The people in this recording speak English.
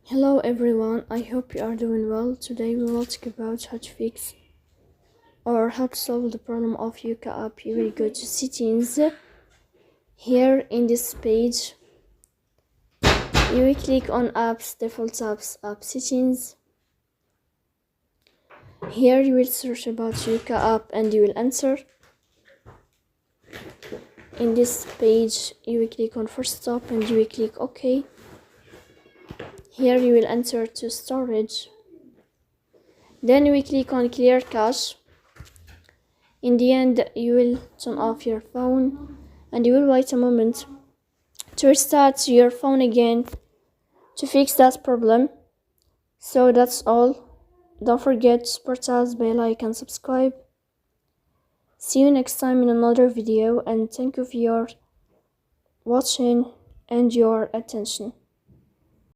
Hello everyone, I hope you are doing well. Today we will talk about how to fix or how to solve the problem of Yuka app. You will go to settings. Here in this page, you will click on apps, default apps, app settings. Here you will search about Yuka app and you will enter. In this page, you will click on first stop and you will click OK. Here you will enter to storage. Then we click on clear cache. In the end, you will turn off your phone and you will wait a moment to restart your phone again to fix that problem. So that's all. Don't forget to support us by like and subscribe. See you next time in another video, and thank you for your watching and your attention.